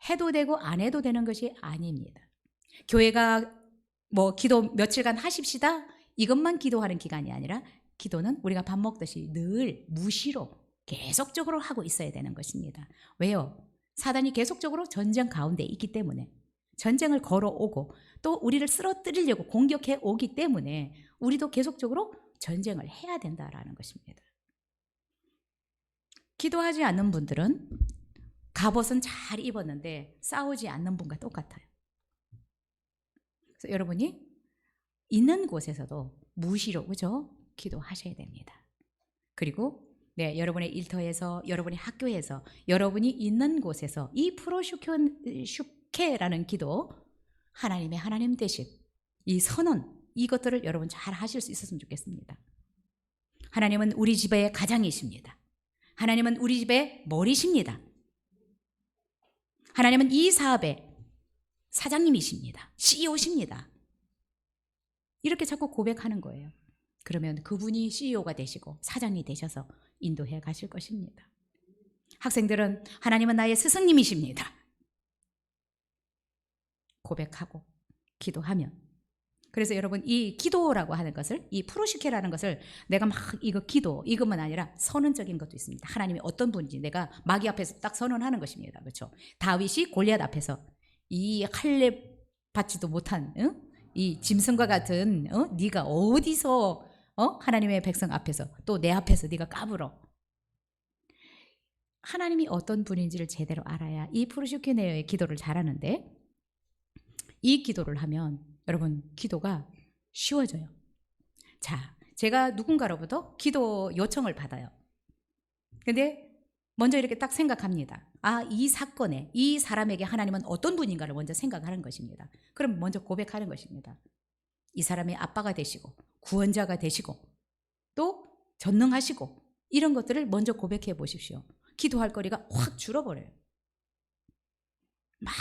해도 되고 안 해도 되는 것이 아닙니다. 교회가 기도 며칠간 하십시다, 이것만 기도하는 기간이 아니라 기도는 우리가 밥 먹듯이 늘 무시로 계속적으로 하고 있어야 되는 것입니다. 왜요? 사단이 계속적으로 전쟁 가운데 있기 때문에, 전쟁을 걸어오고 또 우리를 쓰러뜨리려고 공격해 오기 때문에 우리도 계속적으로 전쟁을 해야 된다라는 것입니다. 기도하지 않는 분들은 갑옷은 잘 입었는데 싸우지 않는 분과 똑같아요. 그래서 여러분이 있는 곳에서도 무시로, 그죠? 기도하셔야 됩니다. 그리고 여러분의 일터에서, 여러분의 학교에서, 여러분이 있는 곳에서 이 프로슈케라는 기도, 하나님의 하나님 되심, 이 선언, 이것들을 여러분 잘 하실 수 있었으면 좋겠습니다. 하나님은 우리 집의 가장이십니다. 하나님은 우리 집의 머리십니다. 하나님은 이 사업의 사장님이십니다. CEO십니다. 이렇게 자꾸 고백하는 거예요. 그러면 그분이 CEO가 되시고 사장이 되셔서 인도해 가실 것입니다. 학생들은 하나님은 나의 스승님이십니다. 고백하고 기도하면. 그래서 여러분, 이 기도라고 하는 것을, 이 프로시케라는 것을 내가 막 이것만 아니라 선언적인 것도 있습니다. 하나님이 어떤 분인지 내가 마귀 앞에서 딱 선언하는 것입니다. 그렇죠? 다윗이 골리앗 앞에서 이 칼렙 받지도 못한 이 짐승과 같은 네가 어디서 하나님의 백성 앞에서 또 내 앞에서 네가 까불어. 하나님이 어떤 분인지를 제대로 알아야 이 프로시케네어의 기도를 잘하는데, 이 기도를 하면 여러분 기도가 쉬워져요. 자, 제가 누군가로부터 기도 요청을 받아요. 근데 먼저 이렇게 딱 생각합니다. 이 사건에, 이 사람에게 하나님은 어떤 분인가를 먼저 생각하는 것입니다. 그럼 먼저 고백하는 것입니다. 이 사람의 아빠가 되시고 구원자가 되시고 또 전능하시고, 이런 것들을 먼저 고백해 보십시오. 기도할 거리가 확 줄어버려요. 막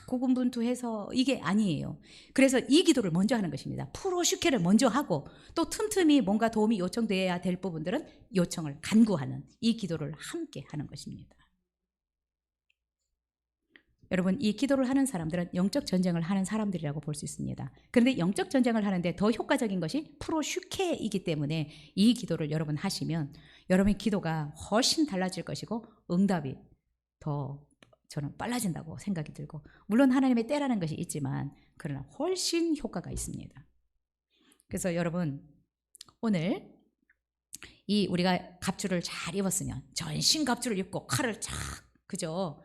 고군분투해서 이게 아니에요. 그래서 이 기도를 먼저 하는 것입니다. 프로슈케를 먼저 하고, 또 틈틈이 뭔가 도움이 요청돼야 될 부분들은 요청을 간구하는, 이 기도를 함께 하는 것입니다. 여러분, 이 기도를 하는 사람들은 영적 전쟁을 하는 사람들이라고 볼 수 있습니다. 그런데 영적 전쟁을 하는데 더 효과적인 것이 프로슈케이기 때문에 이 기도를 여러분 하시면 여러분의 기도가 훨씬 달라질 것이고 응답이 더 저는 빨라진다고 생각이 들고, 물론 하나님의 때라는 것이 있지만 그러나 훨씬 효과가 있습니다. 그래서 여러분, 오늘 이 우리가 갑주를 잘 입었으면, 전신 갑주를 입고 칼을 쫙 그죠?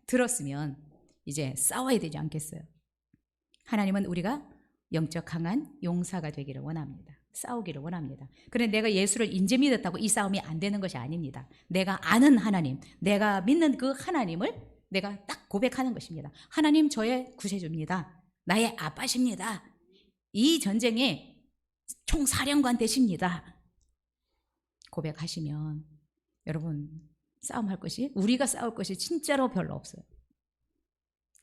들었으면 이제 싸워야 되지 않겠어요? 하나님은 우리가 영적 강한 용사가 되기를 원합니다. 싸우기를 원합니다. 그런데 내가 예수를 인제 믿었다고 이 싸움이 안 되는 것이 아닙니다. 내가 아는 하나님, 내가 믿는 그 하나님을 내가 딱 고백하는 것입니다. 하나님, 저의 구세주입니다. 나의 아빠십니다. 이 전쟁의 총사령관 되십니다. 고백하시면 여러분, 싸움할 것이, 우리가 싸울 것이 진짜로 별로 없어요.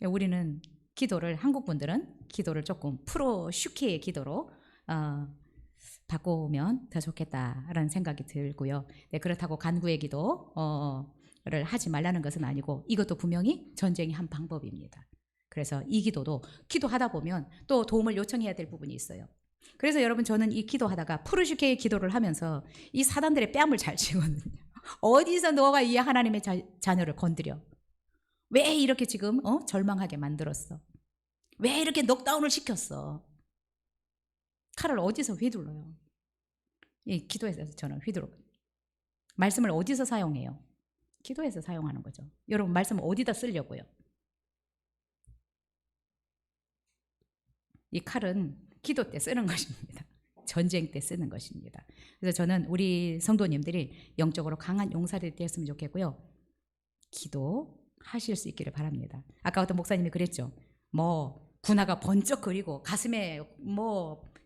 우리는 기도를, 한국 분들은 기도를 조금 프로슈케의 기도로 바꾸면 더 좋겠다라는 생각이 들고요. 네, 그렇다고 간구의 기도를 하지 말라는 것은 아니고 이것도 분명히 전쟁의 한 방법입니다. 그래서 이 기도도 기도하다 보면 또 도움을 요청해야 될 부분이 있어요. 그래서 여러분 저는 이 기도하다가 푸르시케의 기도를 하면서 이 사단들의 뺨을 잘 치거든요. 어디서 너가 이 하나님의 자녀를 건드려? 왜 이렇게 지금 절망하게 만들었어? 왜 이렇게 넉다운을 시켰어? 칼을 어디서 휘둘러요? 이 기도에서 저는 휘두르고 말씀을 어디서 사용해요? 기도에서 사용하는 거죠. 여러분 말씀을 어디다 쓰려고요? 이 칼은 기도 때 쓰는 것입니다. 전쟁 때 쓰는 것입니다. 그래서 저는 우리 성도님들이 영적으로 강한 용사들이 되었으면 좋겠고요. 기도하실 수 있기를 바랍니다. 아까 어떤 목사님이 그랬죠. 군화가 번쩍 그리고 가슴에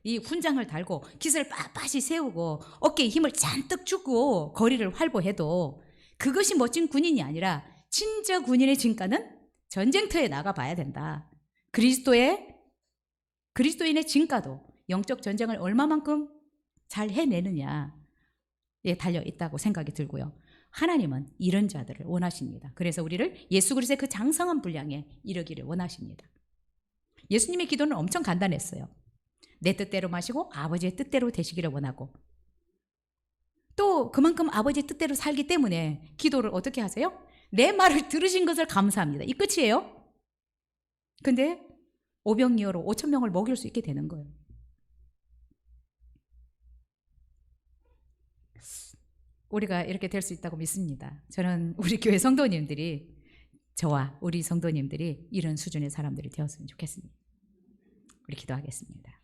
이 훈장을 달고 깃을 빳빳이 세우고 어깨에 힘을 잔뜩 주고 거리를 활보해도 그것이 멋진 군인이 아니라 진짜 군인의 진가는 전쟁터에 나가봐야 된다. 그리스도인의 진가도 영적 전쟁을 얼마만큼 잘 해내느냐에 달려 있다고 생각이 들고요. 하나님은 이런 자들을 원하십니다. 그래서 우리를 예수 그리스도의 그 장성한 분량에 이르기를 원하십니다. 예수님의 기도는 엄청 간단했어요. 내 뜻대로 마시고 아버지의 뜻대로 되시기를 원하고 또 그만큼 아버지의 뜻대로 살기 때문에 기도를 어떻게 하세요? 내 말을 들으신 것을 감사합니다. 이 끝이에요. 근데 오병이어로 5,000명을 먹일 수 있게 되는 거예요. 우리가 이렇게 될 수 있다고 믿습니다. 저는 우리 교회 성도님들이 저와 우리 성도님들이 이런 수준의 사람들이 되었으면 좋겠습니다. 우리 기도하겠습니다.